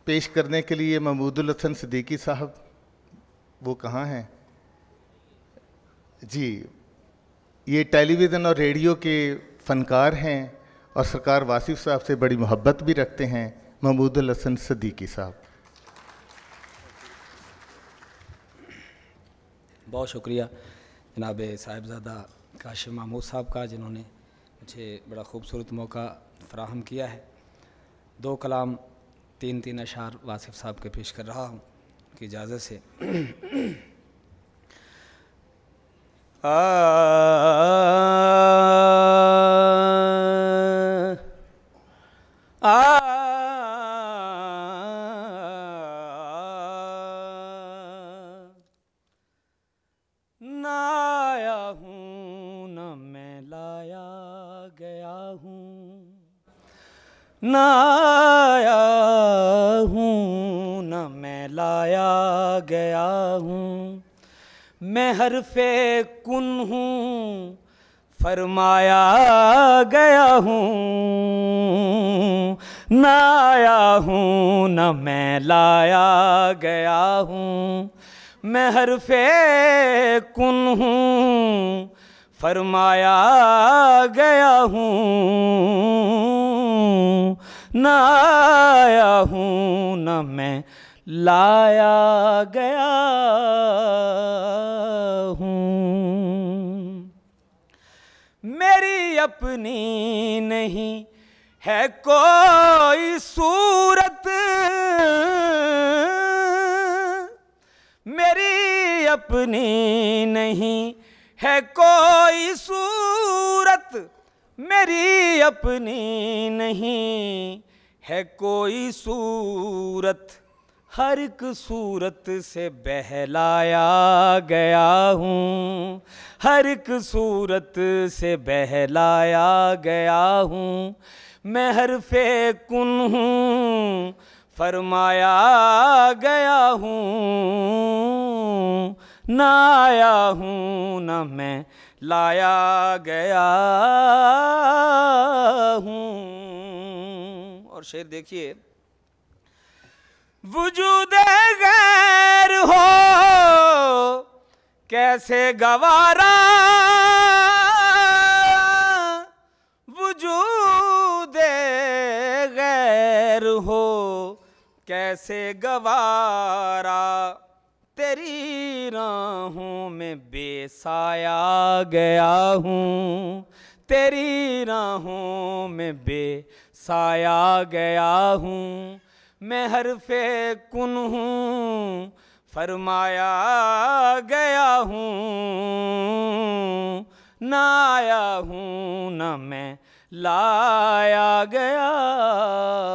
पेश करने के लिए महमूदुल हसन सिद्दीकी साहब, वो कहाँ हैं जी? ये टेलीविज़न और रेडियो के फ़नकार हैं और सरकार वासिफ साहब से बड़ी मोहब्बत भी रखते हैं। महमूदुल हसन सिद्दीकी साहब। बहुत शुक्रिया जनाब साहिबज़ादा काशिम महमूद साहब का, जिन्होंने मुझे बड़ा खूबसूरत मौका फ़राहम किया है। 2 कलाम 3 अशार वासिफ साहब के पेश कर रहा हूँ की इजाज़त से। ना आया हूँ न मैं लाया गया हूँ, ना आया हूँ न मैं लाया गया हूँ, मैं हरफ़े कुन हूँ फरमाया गया हूँ, ना आया हूँ न मैं लाया गया हूँ, मैं हरफ़े कुन हूँ फरमाया गया हूँ, ना आया हूँ न मैं लाया गया हूँ। मेरी अपनी नहीं है कोई सूरत, मेरी अपनी नहीं है कोई सूरत, मेरी अपनी नहीं है कोई सूरत, हर एक सूरत से बहलाया गया हूँ, हर एक सूरत से बहलाया गया हूँ, मैं हरफ़े कुन हूँ फरमाया गया हूँ, ना आया हूँ न मैं लाया गया हूँ। और शेर देखिए, वजूद गैर हो कैसे गवारा, वजूद गैर हो कैसे गवारा, तेरी राहों में बेसाया गया हूँ, तेरी राहों में बेसाया गया हूँ, मैं हरफ़े कुन हूँ फरमाया गया हूँ, ना आया हूँ न मैं लाया गया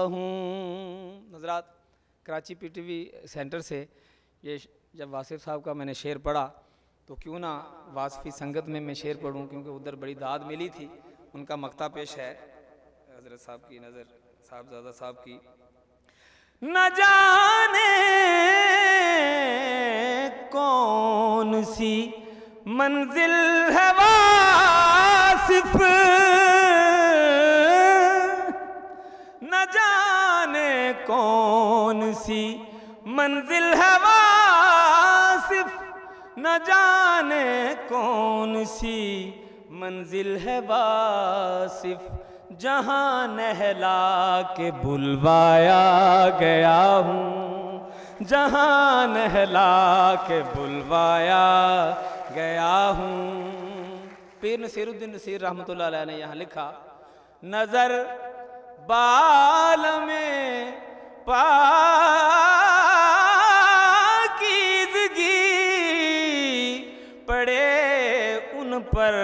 हूँ। हज़रात, कराची पीटीवी सेंटर से ये जब वासिफ साहब का मैंने शेर पढ़ा तो क्यों ना वासफ़ी संगत में मैं शेर पढ़ूँ, क्योंकि उधर बड़ी दाद मिली थी। उनका मक्ता पेश है हज़रत साहब की नज़र साहबज़ादा साहब की। न जाने कौन सी मंजिल है वासिफ, न जाने कौन सी मंजिल है वासिफ, न जाने कौन सी मंजिल है वासिफ, जहाँ नहला के बुलवाया गया हूँ, जहाँ नहला के बुलवाया गया हूँ। पीर नसीरुद्दीन नसीर रहमतुल्लाह अलैह ने यहाँ लिखा, नज़र बाल में पाकीज़गी पड़े उन पर,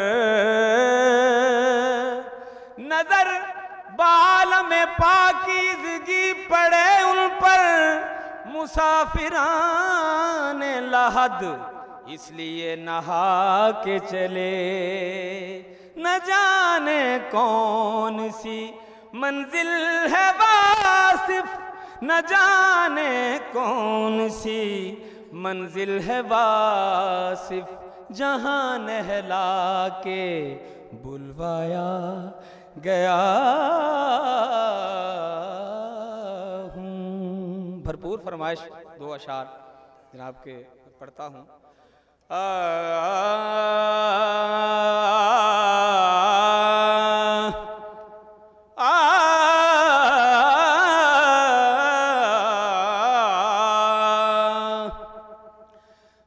नजर बाल में पाकीज़गी पड़े उन पर, मुसाफिरान लहद इसलिए नहा के चले, न जाने कौन सी मंजिल है वासिफ, न जाने कौन सी मंजिल है वासिफ, जहाँ नहला के बुलवाया गया हूँ। भरपूर फरमाइश दो अशार जनाब के पढ़ता हूँ।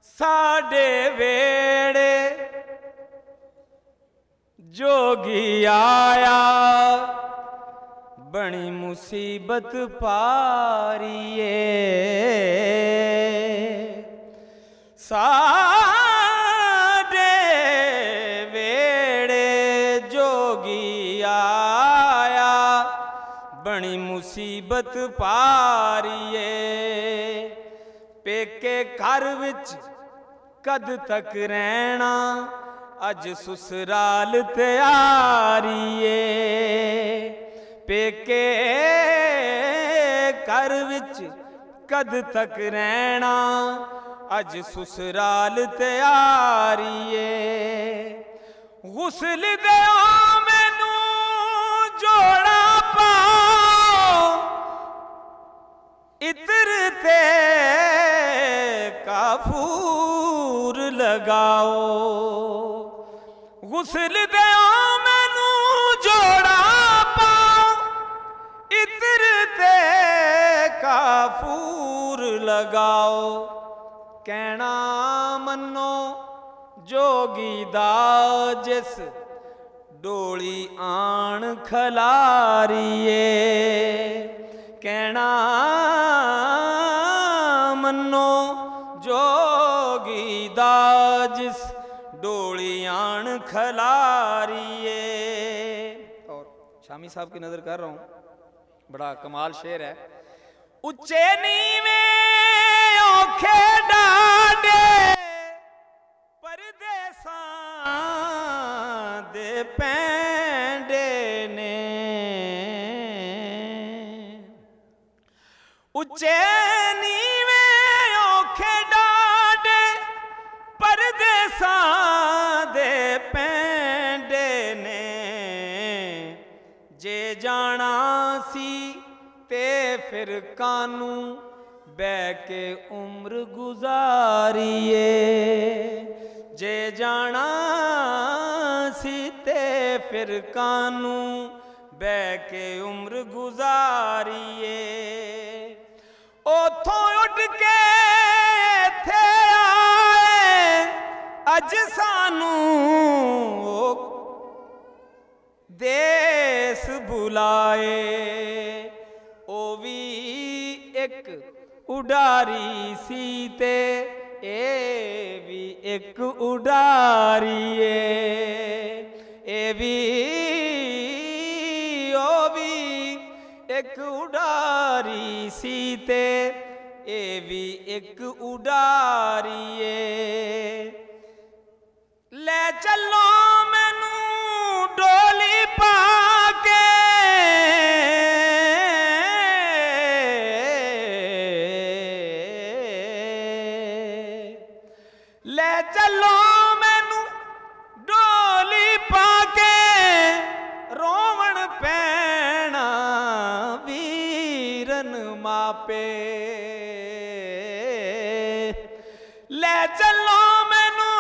साडे वेड़े जोगी आया बड़ी मुसीबत पारिए। साडे वेड़े जोगी आया बड़ी मुसीबत पारिए। पेके घर विच कद तक रहना अज ससुराल तैयारीए। पेके घर विच कद तक रहना अज ससुराल तैयारीए। गुसल दिओ मैनू जोड़ा पाओ इत्र ते काफूर लगाओ। गुसल दिओ मैनू जोड़ा पाओ इत्र ते काफूर लगाओ। कहना मनो जोगी दा जिस डोली आन खलारिए। कहना मनो जोगी दा जिस डोली आन खलारिए। और शामी साहब की नजर कर रहा हूँ, बड़ा कमाल शेर है। उच्चे नीवे औखे डाडे परदेसां दे पैंडे ने। उच्चे नीवे औखे डाडे परदेसां दे पैंडे ने। जे जाना सी ते फिर कानू बह के उम्र गुजारिए। जे जाना सी ते फिर कानू बह के उम्र गुजारिए। ओथों उठ के थे आए अज सानू देश बुलाए। ओ भी एक उडारी सी ते ए भी एक उडारिए। ए भी ओ भी एक उडारी सी ते ए भी एक उडारिए। ले चलो मैनू डोली पाके ले चलो मैनू डोली पाके रोवण पैना वीरन मापे। ले चलो मैनू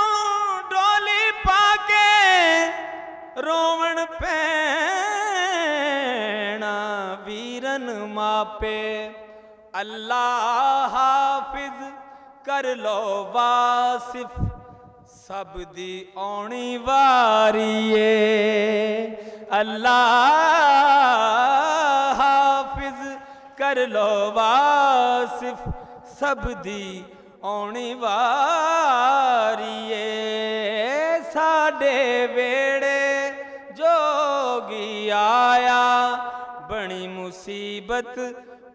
डोली पाके रोवण पैना वीरन मापे। अल्लाह हाफिज कर लो वासिफ सब दी औनी वारिए। अल्लाह हाफिज कर लो वासिफ सब दी औनी वारिए। साडे वेड़े जोगी आया बड़ी मुसीबत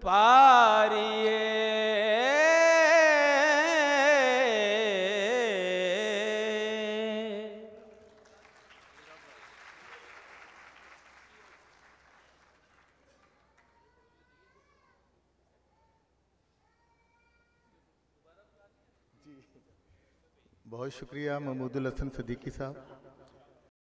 पारिए। बहुत शुक्रिया महमूदुल हसन सदीकी साहब।